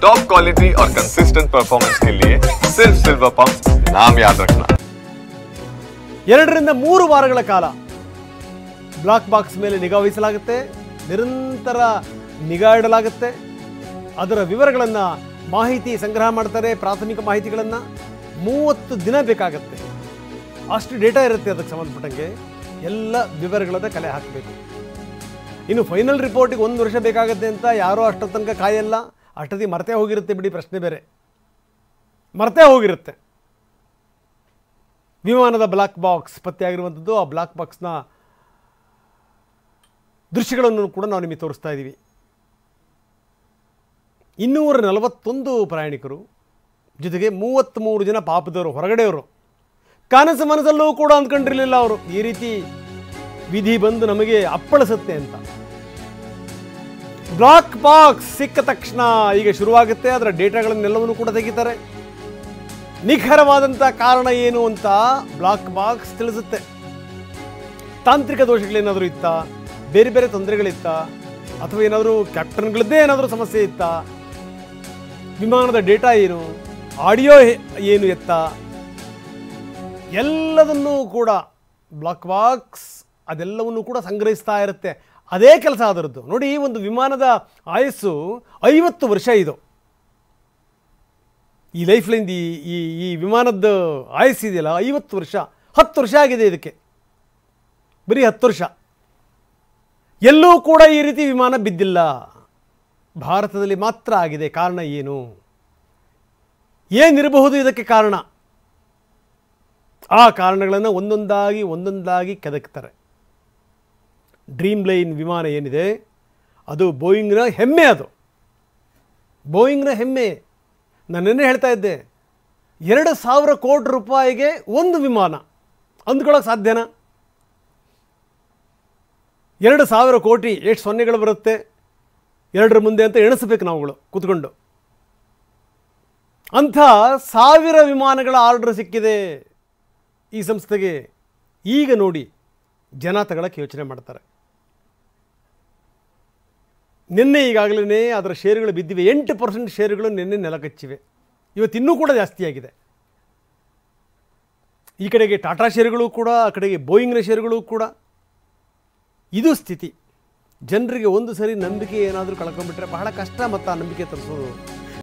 Top quality और consistent performance के लिए सिर्फ सिल्वर पंप नाम याद रखना। 2-3 ವಾರಗಳ ಕಾಲ ಬ್ಲಾಕ್ ಬಾಕ್ಸ್ ಮೇಲೆ ನಿಗಾ ವಹಿಸಲಾಗುತ್ತೆ, ನಿರಂತರ ನಿಗಾ ಇಡಲಾಗುತ್ತೆ. ಅದರ ವಿವರಗಳನ್ನು ಮಾಹಿತಿ ಸಂಗ್ರಹ ಮಾಡ್ತಾರೆ, ಪ್ರಾಥಮಿಕ ಮಾಹಿತಿಗಳನ್ನು 30 ದಿನ ಬೇಕಾಗುತ್ತೆ. ಅಷ್ಟು ಡೇಟಾ ಇರುತ್ತೆ ಅದಕ್ಕೆ ಸಂಬಂಧಪಟ್ಟಂಗೆ, ಎಲ್ಲ ವಿವರಗಳನ್ನು ಕಲೆ ಹಾಕಬೇಕು. ಇನ್ನು ಫೈನಲ್ ರಿಪೋರ್ಟಿಗೆ 1 ವರ್ಷ ಬೇಕಾಗುತ್ತೆ ಅಂತ ಯಾರೋ ಅಷ್ಟರ ತನಕ ಕಾಯಲ್ಲ. ಅಷ್ಟೊತ್ತಿಗೆ ಮರ್ತೇ ಹೋಗಿರುತ್ತೆ ಬಿಡಿ, ಪ್ರಶ್ನೆ ಬೇರೆ, ಮರ್ತೇ ಹೋಗಿರುತ್ತೆ. ವಿಮಾನದ ಬ್ಲಾಕ್ ಬಾಕ್ಸ್ ಪತ್ತೆಯಾಗಿರುವಂಥದ್ದು, ಆ ಬ್ಲಾಕ್ ಬಾಕ್ಸ್ನ ದೃಶ್ಯಗಳನ್ನು ಕೂಡ ನಾವು ನಿಮಗೆ ತೋರಿಸ್ತಾ ಇದ್ದೀವಿ. 241 ಪ್ರಯಾಣಿಕರು, ಜೊತೆಗೆ 33 ಜನ ಪಾಪದವರು, ಹೊರಗಡೆಯವರು. ಕನಸು ಮನಸ್ಸಲ್ಲೂ ಕೂಡ ಅಂದ್ಕೊಂಡಿರಲಿಲ್ಲ ಅವರು ಈ ರೀತಿ ವಿಧಿ ಬಂದು ನಮಗೆ ಅಪ್ಪಳಿಸುತ್ತೆ ಅಂತ. ಬ್ಲಾಕ್ ಬಾಕ್ಸ್ ಸಿಕ್ಕ ತಕ್ಷಣ ಈಗ ಶುರುವಾಗುತ್ತೆ. ಅದರ ಡೇಟಾಗಳನ್ನೆಲ್ಲವನ್ನು ಕೂಡ ತೆಗಿತಾರೆ. ನಿಖರವಾದಂಥ ಕಾರಣ ಏನು ಅಂತ ಬ್ಲಾಕ್ ಬಾಕ್ಸ್ ತಿಳಿಸುತ್ತೆ. ತಾಂತ್ರಿಕ ದೋಷಗಳೇನಾದರೂ ಇತ್ತಾ, ಬೇರೆ ಬೇರೆ ತೊಂದರೆಗಳಿತ್ತ, ಅಥವಾ ಏನಾದರೂ ಕ್ಯಾಪ್ಟನ್ಗಳದ್ದೇ ಏನಾದರೂ ಸಮಸ್ಯೆ ಇತ್ತ, ವಿಮಾನದ ಡೇಟಾ ಏನು, ಆಡಿಯೋ ಏನು ಎತ್ತ, ಎಲ್ಲದನ್ನೂ ಕೂಡ ಬ್ಲಾಕ್ ಬಾಕ್ಸ್ ಅದೆಲ್ಲವನ್ನು ಕೂಡ ಸಂಗ್ರಹಿಸ್ತಾ ಇರುತ್ತೆ. ಅದೇ ಕೆಲಸ ಅದರದ್ದು. ನೋಡಿ, ಒಂದು ವಿಮಾನದ ಆಯಸ್ಸು 50 ವರ್ಷ. ಇದು ಈ ಲೈಫ್ ಲೈನ್, ಈ ವಿಮಾನದ ಆಯಸ್ಸು ಇದೆಯಲ್ಲ 50 ವರ್ಷ. 10 ವರ್ಷ ಆಗಿದೆ ಇದಕ್ಕೆ, ಬರೀ 10 ವರ್ಷ. ಎಲ್ಲೂ ಕೂಡ ಈ ರೀತಿ ವಿಮಾನ ಬಿದ್ದಿಲ್ಲ, ಭಾರತದಲ್ಲಿ ಮಾತ್ರ ಆಗಿದೆ. ಕಾರಣ ಏನು, ಏನಿರಬಹುದು ಇದಕ್ಕೆ ಕಾರಣ? ಆ ಕಾರಣಗಳನ್ನು ಒಂದೊಂದಾಗಿ ಕೆದಕ್ತಾರೆ. ಡ್ರೀಮ್ ಲೈನ್ ವಿಮಾನ ಏನಿದೆ ಅದು ಬೋಯಿಂಗ್ನ ಹೆಮ್ಮೆ. ಅದು ಬೋಯಿಂಗ್ನ ಹೆಮ್ಮೆ. ನಾನು ನಿನ್ನೆ ಹೇಳ್ತಾ ಇದ್ದೆ, 2,000 ಕೋಟಿ ರೂಪಾಯಿಗೆ ಒಂದು ವಿಮಾನ ಅಂದ್ಕೊಳ್ಳೋಕೆ ಸಾಧ್ಯನಾ? 2,000 ಕೋಟಿ ಎಷ್ಟು ಸೊನ್ನೆಗಳು ಬರುತ್ತೆ 2ರ ಮುಂದೆ ಅಂತ ಎಣಿಸ್ಬೇಕು ನಾವುಗಳು ಕೂತ್ಕೊಂಡು. ಅಂಥ 1000 ವಿಮಾನಗಳ ಆರ್ಡರ್ ಸಿಕ್ಕಿದೆ ಈ ಸಂಸ್ಥೆಗೆ. ಈಗ ನೋಡಿ, ಜನ ತಗೊಳ್ಳೋಕ್ಕೆ ಯೋಚನೆ ಮಾಡ್ತಾರೆ. ನಿನ್ನೆ ಈಗಾಗಲೇ ಅದರ ಶೇರುಗಳು ಬಿದ್ದಿವೆ. 8% ಶೇರುಗಳು ನಿನ್ನೆ ನೆಲಕಚ್ಚಿವೆ. ಇವತ್ತು ಇನ್ನೂ ಕೂಡ ಜಾಸ್ತಿಯಾಗಿದೆ. ಈ ಕಡೆಗೆ ಟಾಟಾ ಶೇರುಗಳು ಕೂಡ, ಆ ಕಡೆಗೆ ಬೋಯಿಂಗ್ನ ಶೇರುಗಳು ಕೂಡ. ಇದು ಸ್ಥಿತಿ. ಜನರಿಗೆ ಒಂದು ಸರಿ ನಂಬಿಕೆ ಏನಾದರೂ ಕಳ್ಕೊಂಡ್ಬಿಟ್ರೆ ಬಹಳ ಕಷ್ಟ ಮತ್ತು ಆ ನಂಬಿಕೆ ತರಿಸೋದು.